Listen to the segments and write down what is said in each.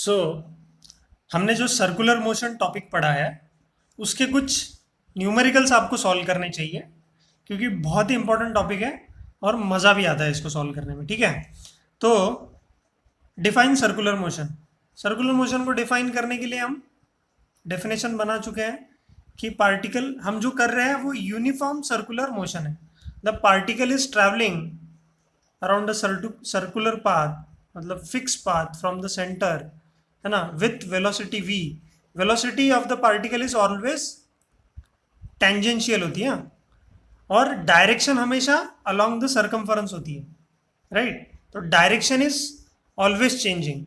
सो हमने जो circular motion topic पढ़ा है उसके कुछ न्यूमेरिकल्स आपको सॉल्व करने चाहिए, क्योंकि बहुत ही इंपॉर्टेंट टॉपिक है और मज़ा भी आता है इसको सॉल्व करने में। ठीक है, तो define circular motion. Circular motion को डिफाइन करने के लिए हम डेफिनेशन बना चुके हैं कि पार्टिकल हम जो कर रहे हैं वो यूनिफॉर्म सर्कुलर मोशन है। The particle is travelling around the circular path, मतलब fix path from the centre, है ना, with velocity v। Velocity of the particle is always tangential होती है, और डायरेक्शन हमेशा अलोंग द सर्कमफरेंस होती है, राइट। तो डायरेक्शन इज ऑलवेज चेंजिंग,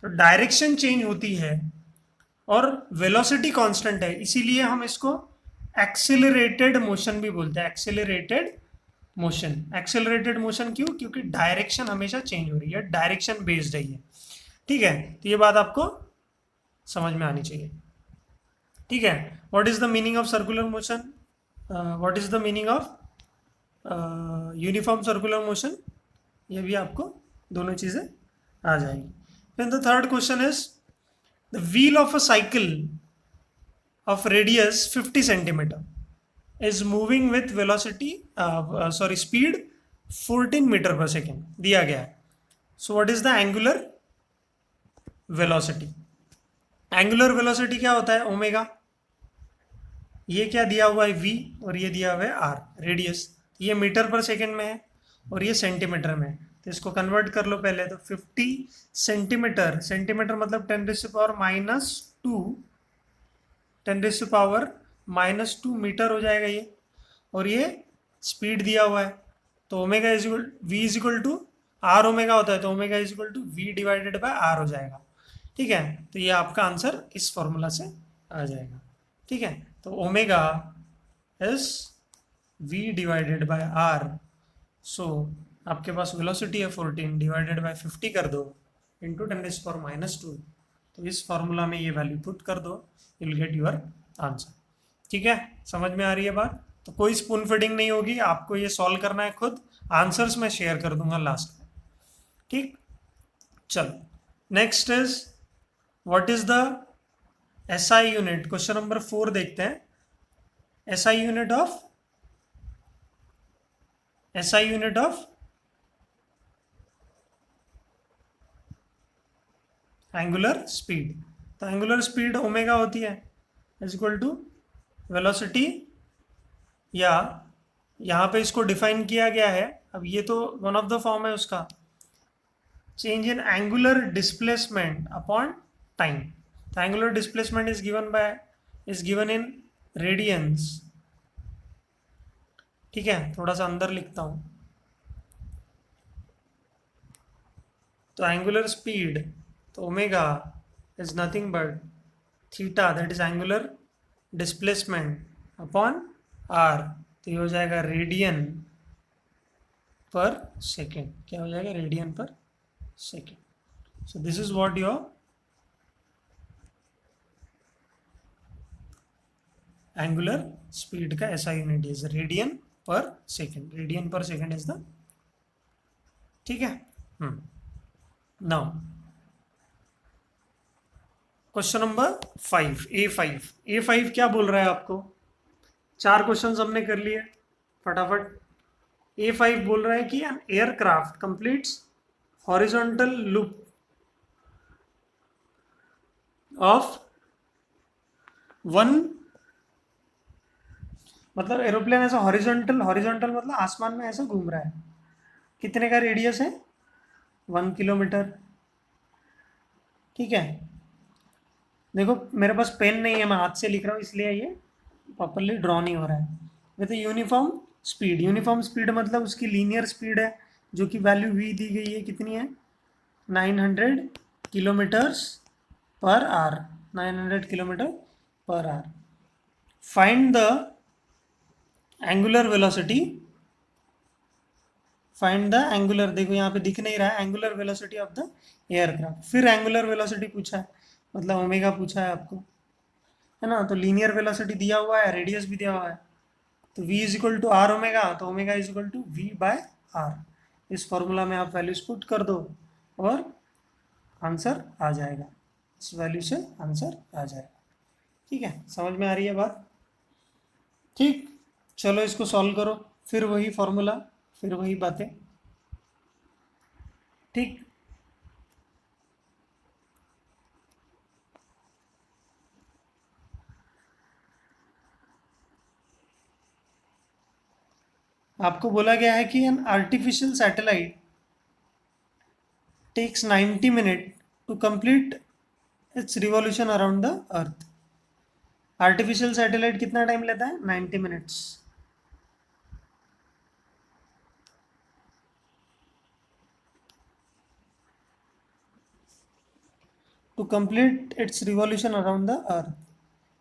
तो डायरेक्शन चेंज होती है और वेलोसिटी कांस्टेंट है, इसीलिए हम इसको एक्सेलरेटेड मोशन भी बोलते हैं। एक्सेलरेटेड मोशन, एक्सेलरेटेड मोशन क्यों? क्योंकि डायरेक्शन हमेशा चेंज हो रही है, डायरेक्शन बेस्ड है ये। ठीक है, तो ये बात आपको समझ में आनी चाहिए। ठीक है, what is the meaning of circular motion, what is the meaning of uniform circular motion, ये भी आपको दोनों चीज़ें आ जाएंगी। Then the third question is the wheel of a cycle of radius 50 centimeter is moving with velocity speed 14 metre पर second दिया गया है। So what is the angular velocity? Angular velocity क्या होता है? ओमेगा। ये क्या दिया हुआ है? v, और ये दिया हुआ है r, रेडियस। ये मीटर पर सेकेंड में है और ये सेंटीमीटर में है, तो इसको कन्वर्ट कर लो पहले। तो 50 सेंटीमीटर, सेंटीमीटर मतलब 10⁻⁻², 10⁻⁻² मीटर हो जाएगा ये, और ये स्पीड दिया हुआ है। तो omega is equal v is equal to are, omega होता है तो omega is equal to v divided by r हो जाएगा। ठीक है, तो ये आपका आंसर इस फॉर्मूला से आ जाएगा। ठीक है, तो omega is V divided by R. So आपके पास वेलोसिटी है 14 डिवाइडेड बाय 50 कर दो इंटू 10⁻², तो इस फॉर्मूला में ये वैल्यू पुट कर दो, you will get your answer. ठीक है, समझ में आ रही है बात? तो कोई स्पून फीडिंग नहीं होगी, आपको ये सॉल्व करना है खुद। आंसर्स मैं शेयर कर दूंगा लास्ट में। ठीक, चलो next is what is the SI unit. Question number 4 देखते हैं। SI unit of angular speed. तो एंगुलर स्पीड ओमेगा होती है इज इक्वल टू वेलोसिटी, या यहाँ पे इसको डिफाइन किया गया है। अब ये तो वन ऑफ द फॉर्म है उसका, change in angular displacement upon time. तो angular displacement is given in radians. ठीक है, थोड़ा सा अंदर लिखता हूँ। तो एंगुलर स्पीड, तो omega is nothing but theta, that is angular displacement upon R. तो ये हो जाएगा रेडियन पर सेकेंड। क्या हो जाएगा? रेडियन पर second. So this is what your angular speed का ऐसा यूनिट इज रेडियन पर सेकेंड। रेडियन पर सेकेंड इज द, ठीक है। नाउ क्वेश्चन नंबर 5, A5 क्या बोल रहा है आपको? 4 क्वेश्चन हमने कर लिए फटाफट। A5 बोल रहा है कि an aircraft completes horizontal loop of 1, मतलब एरोप्लेन ऐसा हॉरिजॉन्टल मतलब आसमान में ऐसा घूम रहा है। कितने का रेडियस है? 1 किलोमीटर। ठीक है, देखो मेरे पास पेन नहीं है, मैं हाथ से लिख रहा हूँ, इसलिए ये प्रॉपरली ड्रॉ नहीं हो रहा है। With uniform speed, uniform speed मतलब उसकी लीनियर स्पीड है, जो कि वैल्यू v दी गई है, कितनी है? 900 kilometres per hour, 900 kilometre per hour. Find the angular velocity, find the angular, देखो यहाँ पे दिख नहीं रहा है, angular velocity of the aircraft. फिर एंगुलर वेलोसिटी पूछा है, मतलब ओमेगा पूछा है आपको, है ना। तो लीनियर वेलोसिटी दिया हुआ है, रेडियस भी दिया हुआ है, तो v is equal to are omega, तो omega is equal to v by R. इस फॉर्मूला में आप वैल्यूज पुट कर दो और आंसर आ जाएगा। इस वैल्यू से आंसर आ जाएगा। ठीक है, समझ में आ रही है बात? ठीक, चलो इसको सॉल्व करो, फिर वही फॉर्मूला, फिर वही बातें। ठीक, आपको बोला गया है कि an artificial satellite takes 90 minute to complete its revolution around the earth. Artificial satellite कितना टाइम लेता है? 90 minutes. To complete its revolution around the earth,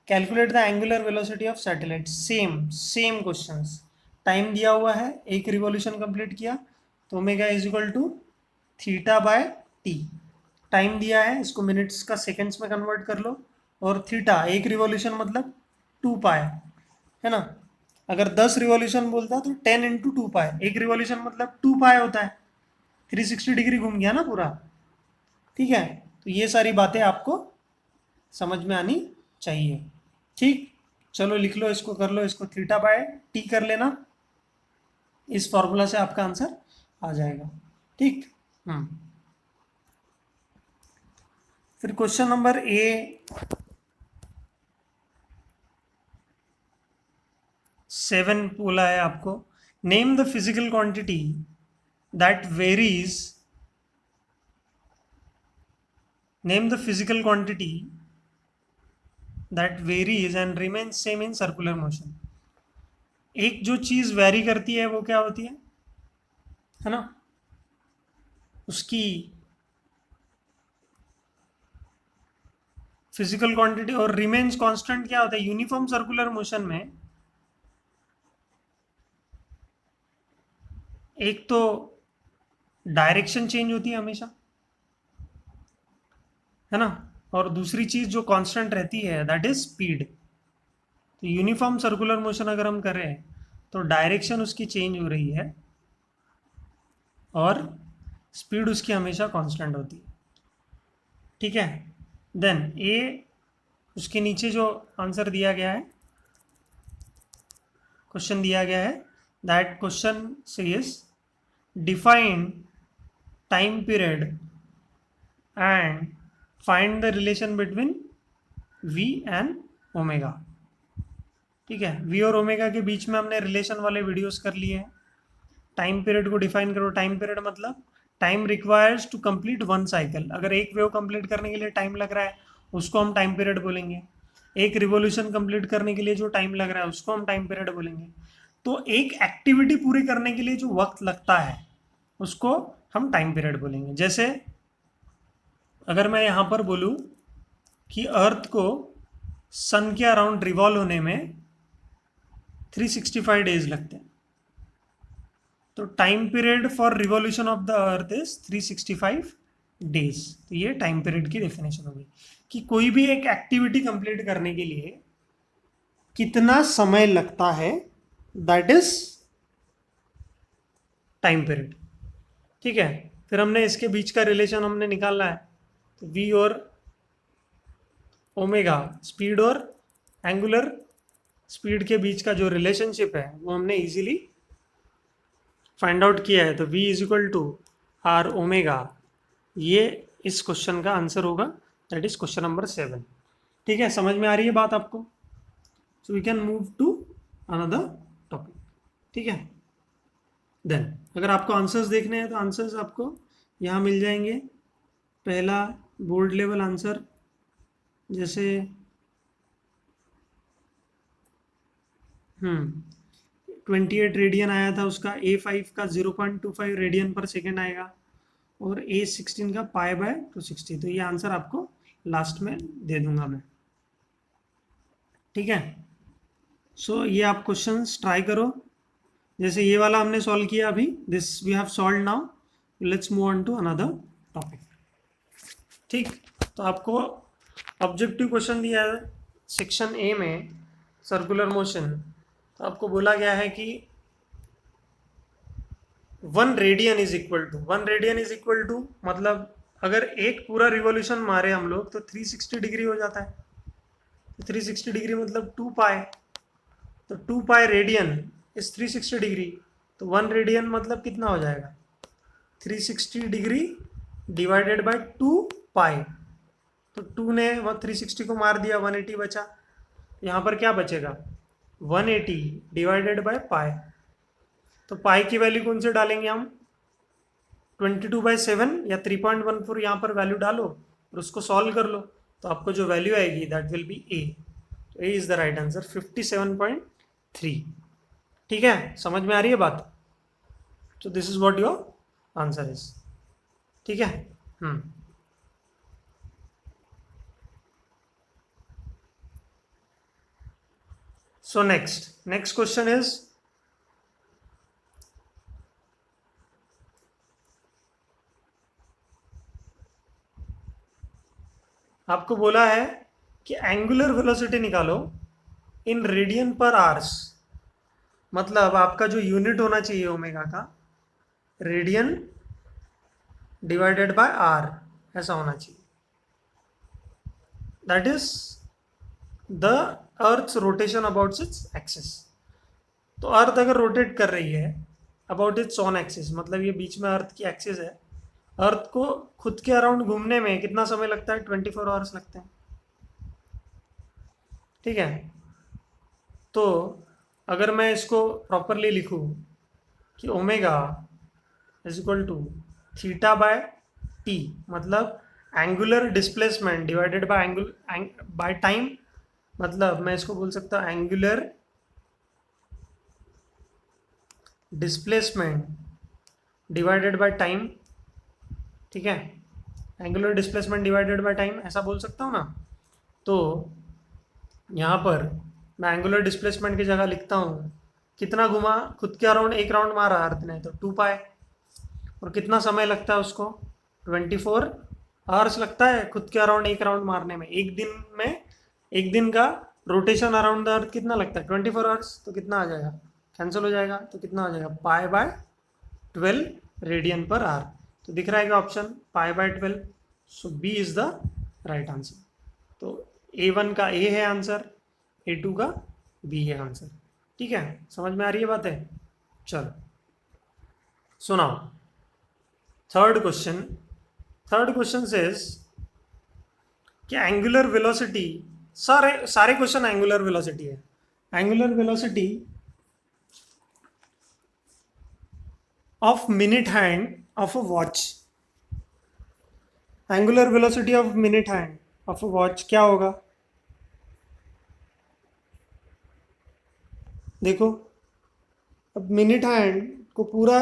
calculate the angular velocity of satellite. Same same questions, time दिया हुआ है, एक revolution complete किया तो omega is equal to theta by t. Time दिया है, इसको मिनट्स का सेकंड्स में कन्वर्ट कर लो, और थीटा एक रिवॉल्यूशन मतलब 2 पाई, है ना। अगर 10 रिवॉल्यूशन बोलता तो 10 इंटू 2 पाई, एक रिवॉल्यूशन मतलब 2 पाई होता है, 360 डिग्री घूम गया ना पूरा। ठीक है, तो ये सारी बातें आपको समझ में आनी चाहिए। ठीक, चलो लिख लो इसको, कर लो इसको, थीटा बाय टी कर लेना, इस फॉर्मूला से आपका आंसर आ जाएगा। ठीक, फिर क्वेश्चन नंबर ए 7 बोला है आपको, name the physical quantity that varies, name the physical quantity that varies and remains same in circular motion. एक जो चीज वेरी करती है वो क्या होती है ना, उसकी फिजिकल क्वांटिटी। और रिमेन्स कांस्टेंट क्या होता है? यूनिफॉर्म सर्कुलर मोशन में एक तो डायरेक्शन चेंज होती है हमेशा, है ना, और दूसरी चीज जो कांस्टेंट रहती है दैट इज स्पीड। तो यूनिफॉर्म सर्कुलर मोशन अगर हम करें तो डायरेक्शन उसकी चेंज हो रही है और स्पीड उसकी हमेशा कांस्टेंट होती है। ठीक है, देन ए, उसके नीचे जो आंसर दिया गया है, क्वेश्चन दिया गया है, that question says define time period and find the relation between v and omega. ठीक है, v और ओमेगा के बीच में हमने रिलेशन वाले वीडियोस कर लिए हैं। टाइम पीरियड को डिफाइन करो, टाइम पीरियड मतलब time requires to complete one cycle. अगर एक वेव कंप्लीट करने के लिए टाइम लग रहा है उसको हम टाइम पीरियड बोलेंगे। एक रिवोल्यूशन कंप्लीट करने के लिए जो टाइम लग रहा है उसको हम टाइम पीरियड बोलेंगे। तो एक एक्टिविटी पूरी करने के लिए जो वक्त लगता है उसको हम टाइम पीरियड बोलेंगे। जैसे अगर मैं यहां पर बोलूं कि अर्थ को सन के अराउंड रिवॉल्व होने में 365 डेज लगते हैं, तो time period for revolution of the earth is 365 days. तो ये टाइम पीरियड की डेफिनेशन होगी कि कोई भी एक एक्टिविटी कंप्लीट करने के लिए कितना समय लगता है, दैट इज टाइम पीरियड। ठीक है, फिर हमने इसके बीच का रिलेशन हमने निकालना है, तो v और ओमेगा, स्पीड और एंगुलर स्पीड के बीच का जो रिलेशनशिप है वो हमने इजीली फाइंड आउट किया है। तो v is equal to are omega, ये इस क्वेश्चन का आंसर होगा, दैट इज क्वेश्चन नंबर 7। ठीक है, समझ में आ रही है बात आपको? So we can move to another topic. ठीक है, देन अगर आपको आंसर्स देखने हैं तो आंसर्स आपको यहाँ मिल जाएंगे। पहला बोर्ड लेवल आंसर, जैसे 28 रेडियन आया था, उसका A5 का 0.25 रेडियन पर सेकेंड आएगा, और A16 का π/260। तो ये आंसर आपको लास्ट में दे दूंगा मैं। ठीक है, सो ये आप क्वेश्चंस ट्राई करो। जैसे ये वाला हमने सॉल्व किया अभी, this we have solve now, let's move on to another topic. ठीक, तो आपको ऑब्जेक्टिव क्वेश्चन दिया है सेक्शन ए में, सर्कुलर मोशन। तो आपको बोला गया है कि 1 radian is equal to, 1 radian is equal to मतलब अगर एक पूरा रिवॉल्यूशन मारे हम लोग तो 360 डिग्री हो जाता है। 360 डिग्री मतलब 2 पाई, तो 2 पाई रेडियन इस 360 डिग्री, तो 1 रेडियन मतलब कितना हो जाएगा 360 डिग्री डिवाइडेड बाय 2 पाई। तो 2 ने 360 को मार दिया, 180 बचा। यहाँ पर क्या बचेगा 180 डिवाइडेड बाय पाई। तो पाई की वैल्यू कौन से डालेंगे हम 22/7 या 3.14 यहाँ पर वैल्यू डालो और उसको सॉल्व कर लो, तो आपको जो वैल्यू आएगी दैट विल बी ए। तो ए इज द राइट आंसर 57.3। ठीक है, समझ में आ रही है बात? तो this is what your answer is. ठीक है। सो नेक्स्ट क्वेश्चन इज, आपको बोला है कि एंगुलर वेलोसिटी निकालो इन रेडियन पर आवर्स। मतलब आपका जो यूनिट होना चाहिए ओमेगा का रेडियन डिवाइडेड बाय आर ऐसा होना चाहिए। That is the earth's rotation about its axis. तो अर्थ अगर रोटेट कर रही है अबाउट इट्स ऑन एक्सिस, मतलब ये बीच में अर्थ की एक्सिस है, अर्थ को खुद के अराउंड घूमने में कितना समय लगता है 24 आवर्स लगते हैं। ठीक है, तो अगर मैं इसको प्रॉपरली लिखूँ कि omega is equal to theta by T, मतलब angular displacement divided by by time, मतलब मैं इसको बोल सकता हूँ angular displacement divided by time. ठीक है, angular displacement divided by time ऐसा बोल सकता हूँ ना। तो यहाँ पर मैं एंगुलर डिस्प्लेसमेंट की जगह लिखता हूँ कितना घुमा खुद के अराउंड, एक राउंड मारा अर्थ ने तो 2 पाई, और कितना समय लगता है उसको 24 आवर्स लगता है खुद के अराउंड एक राउंड मारने में। एक दिन में, एक दिन का रोटेशन अराउंड द अर्थ कितना लगता है 24 आवर्स, तो कितना आ जाएगा कैंसिल हो जाएगा, तो कितना हो जाएगा pi by 12 radian per hour. तो दिख रहा है option pi by 12। So B is the right answer. तो A1 का ए है आंसर, A2 का बी है आंसर। ठीक है, समझ में आ रही है बातें? चलो सुनाओ थर्ड क्वेश्चन सेज कि एंगुलर वेलोसिटी, सारे क्वेश्चन एंगुलर वेलोसिटी है। Angular velocity of minute hand of a watch, angular velocity of minute hand of a watch क्या होगा? देखो, अब मिनट हैंड को पूरा,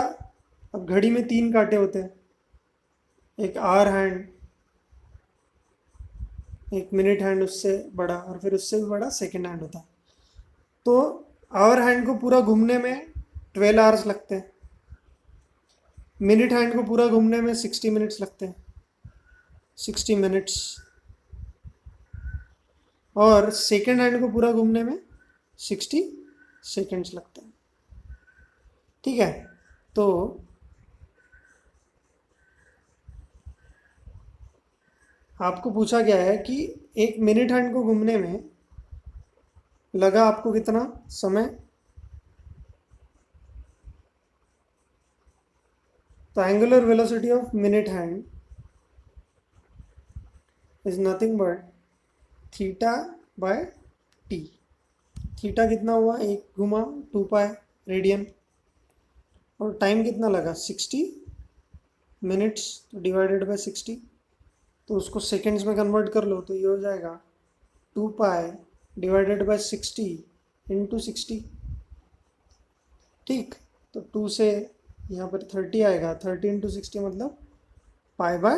अब घड़ी में 3 कांटे होते हैं, एक आवर हैंड, एक मिनट हैंड उससे बड़ा, और फिर उससे भी बड़ा सेकेंड हैंड होता है। तो आवर हैंड को पूरा घूमने में 12 आवर्स लगते हैं, मिनट हैंड को पूरा घूमने में 60 मिनट्स लगते हैं, 60 मिनट्स, और सेकेंड हैंड को पूरा घूमने में 60 सेकेंड्स लगते हैं। ठीक है, तो आपको पूछा गया है कि एक मिनट हैंड को घूमने में लगा आपको कितना समय। तो angular velocity of minute hand is nothing but theta by T. Theta कितना हुआ, एक घुमा 2 पाई रेडियन, और टाइम कितना लगा 60 मिनट्स, तो डिवाइडेड बाय 60, तो उसको सेकेंड्स में कन्वर्ट कर लो तो ये हो जाएगा 2 पाई डिवाइडेड बाय 60 इंटू 60। ठीक, तो 2 से यहाँ पर 30 आएगा, 30 इंटू 60 मतलब पाई बाय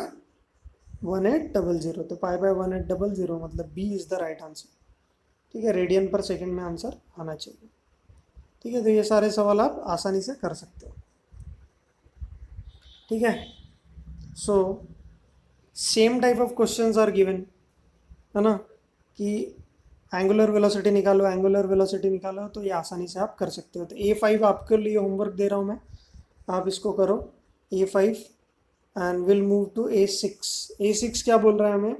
1800, तो पाई बाय 1800 मतलब B is the right answer. ठीक है, रेडियन पर सेकंड में आंसर आना चाहिए। ठीक है, तो ये सारे सवाल आप आसानी से कर सकते हो। ठीक है, so same type of questions are given, है ना, कि एंगुलर वेलोसिटी निकालो, एंगुलर वेलोसिटी निकालो, तो ये आसानी से आप कर सकते हो। तो A5 आपके लिए होमवर्क दे रहा हूँ मैं, आप इसको करो। A5 and will move to A6. A6 क्या बोल रहा है हमें?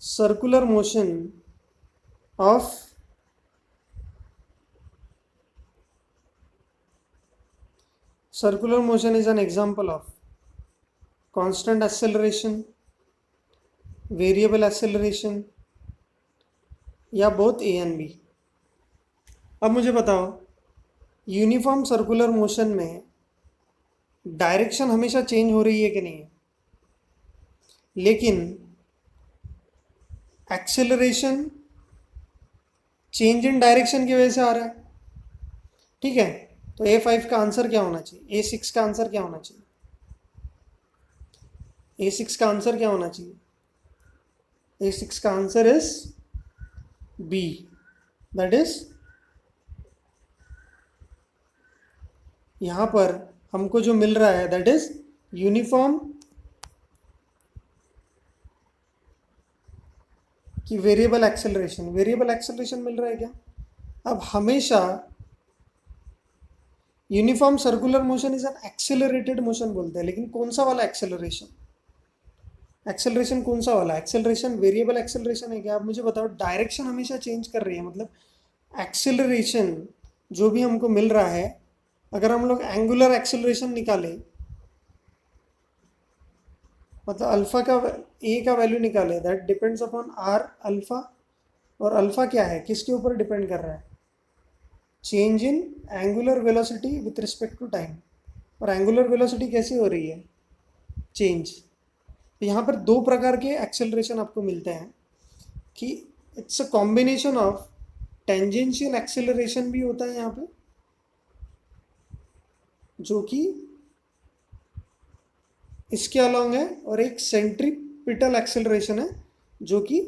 Circular motion of circular motion is an example of constant acceleration, variable acceleration या both A and B. अब मुझे बताओ, यूनिफॉर्म सर्कुलर मोशन में डायरेक्शन हमेशा चेंज हो रही है कि नहीं है? लेकिन एक्सेलरेशन चेंज इन डायरेक्शन की वजह से आ रहा है. ठीक है, तो A5 का आंसर क्या होना चाहिए? A6 का आंसर क्या होना चाहिए? A6 का आंसर क्या होना चाहिए? A6 का answer is B. That is, यहां पर हमको जो मिल रहा है दैट इज यूनिफॉर्म कि वेरिएबल एक्सेलरेशन. वेरिएबल एक्सेलरेशन मिल रहा है क्या? अब हमेशा uniform circular motion is an accelerated motion बोलते हैं, लेकिन कौन सा वाला एक्सेलरेशन? एक्सेलरेशन कौन सा वाला? एक्सेलरेशन वेरिएबल एक्सेलरेशन है क्या? आप मुझे बताओ. डायरेक्शन हमेशा चेंज कर रही है, मतलब एक्सेलरेशन जो भी हमको मिल रहा है, अगर हम लोग एंगुलर एक्सेलरेशन निकालें, मतलब अल्फा का ए का वैल्यू निकाले, that depends upon r alpha. और अल्फा क्या है, किसके ऊपर डिपेंड कर रहा है? Change in angular velocity with respect to time. और एंगुलर वेलोसिटी कैसे हो रही है? चेंज. तो यहाँ पर दो प्रकार के एक्सेलरेशन आपको मिलते हैं कि it's a combination of tangential acceleration भी होता है यहाँ पे, जो कि इसके अलॉन्ग है, और एक सेंट्रीपिटल एक्सेलरेशन है जो कि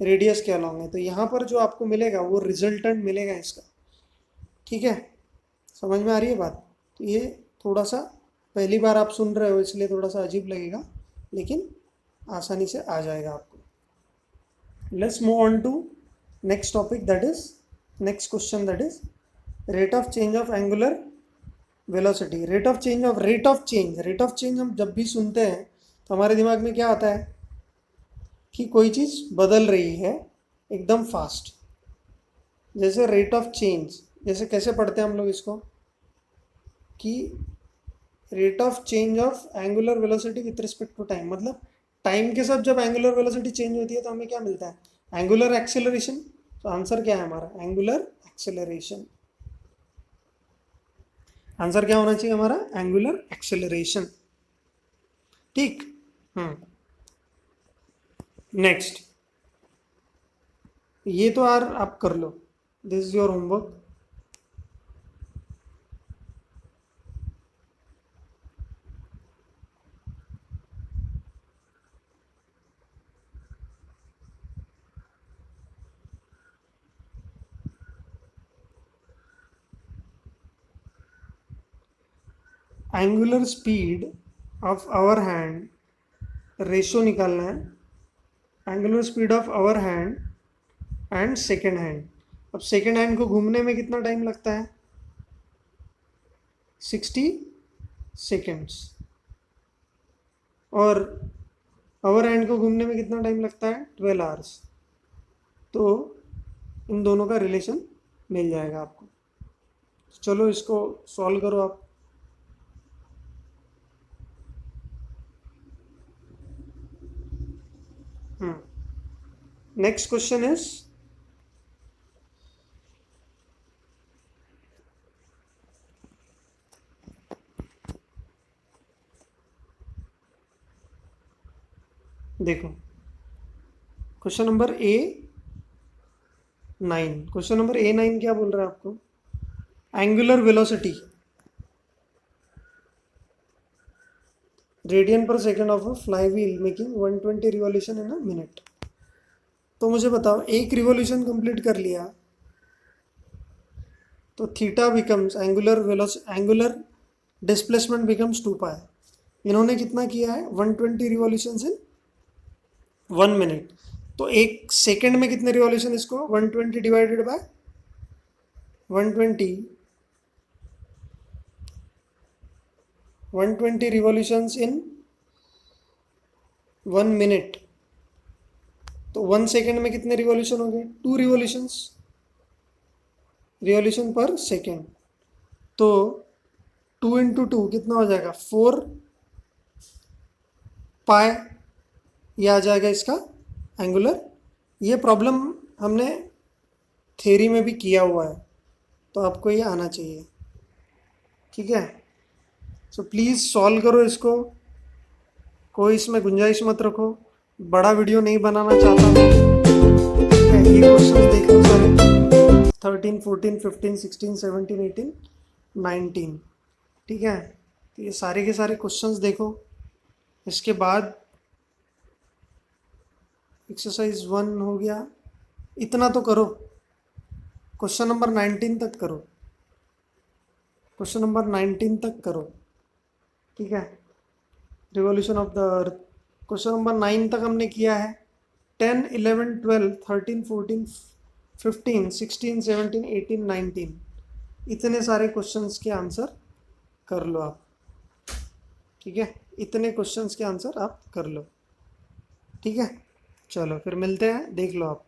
रेडियस के अलॉन्ग है. तो यहाँ पर जो आपको मिलेगा वो रिजल्टेंट मिलेगा इसका. ठीक है, समझ में आ रही है बात? तो ये थोड़ा सा पहली बार आप सुन रहे हो इसलिए थोड़ा सा अजीब लगेगा, लेकिन आसानी से आ जाएगा आपको. Let's move on to next topic, that is next question, that is rate of change of angular velocity. Rate of change हम जब भी सुनते हैं तो हमारे दिमाग में क्या आता है कि कोई चीज़ बदल रही है एकदम फास्ट. जैसे रेट ऑफ चेंज, जैसे कैसे पढ़ते हैं हम लोग इसको कि rate of change of angular velocity with respect to time, मतलब टाइम के साथ जब एंगुलर वेलोसिटी चेंज होती है तो हमें क्या मिलता है? Angular acceleration. तो आंसर क्या है हमारा? Angular acceleration. आंसर क्या होना चाहिए हमारा? Angular acceleration. ठीक. नेक्स्ट, ये तो यार आप कर लो, this is your homework. Angular speed of hour hand ratio निकालना है. Angular speed of hour hand and second hand. अब सेकेंड हैंड को घूमने में कितना टाइम लगता है? 60 सेकेंड्स. और आवर हैंड को घूमने में कितना टाइम लगता है? 12 आवर्स. तो इन दोनों का रिलेशन मिल जाएगा आपको. चलो इसको सॉल्व करो आप. नेक्स्ट क्वेश्चन इज, देखो question number A9. Question number A9 क्या बोल रहा है आपको? एंगुलर वेलोसिटी रेडियन पर second of a fly wheel making 120 revolution in a minute. तो मुझे बताओ, एक रिवॉल्यूशन कंप्लीट कर लिया तो theta becomes angular displacement becomes 2 पाई. इन्होंने कितना किया है? 120 रिवॉल्यूशन इन 1 मिनट. तो एक सेकेंड में कितने रिवॉल्यूशन? इसको 120 divided by 120 revolutions in 1 minute, तो 1 सेकेंड में कितने रिवॉल्यूशन हो गए? 2 रिवॉल्यूशन पर सेकेंड। तो 2 × 2 कितना हो जाएगा? 4 पाई, ये आ जाएगा इसका एंगुलर। ये प्रॉब्लम हमने थ्योरी में भी किया हुआ है, तो आपको ये आना चाहिए, ठीक है। सो प्लीज़ सॉल्व करो इसको, कोई इसमें गुंजाइश मत रखो, बड़ा वीडियो नहीं बनाना चाहता हूँ, ठीक है। ये क्वेश्चन देख लो सारे, 13, 14, 15, 16, 17, 18, 19, ठीक है। तो ये सारे के सारे क्वेश्चंस देखो। इसके बाद एक्सरसाइज 1 हो गया, इतना तो करो। क्वेश्चन नंबर 19 तक करो, क्वेश्चन नंबर 19 तक करो, ठीक है। Revolution of the earth, question number 9 तक हमने किया है। 10, 11, 12, 13, 14, 15, 16, 17, 18, 19, इतने सारे क्वेश्चंस के आंसर कर लो आप, ठीक है। इतने क्वेश्चंस के आंसर आप कर लो, ठीक है। चलो फिर मिलते हैं, देख लो आप।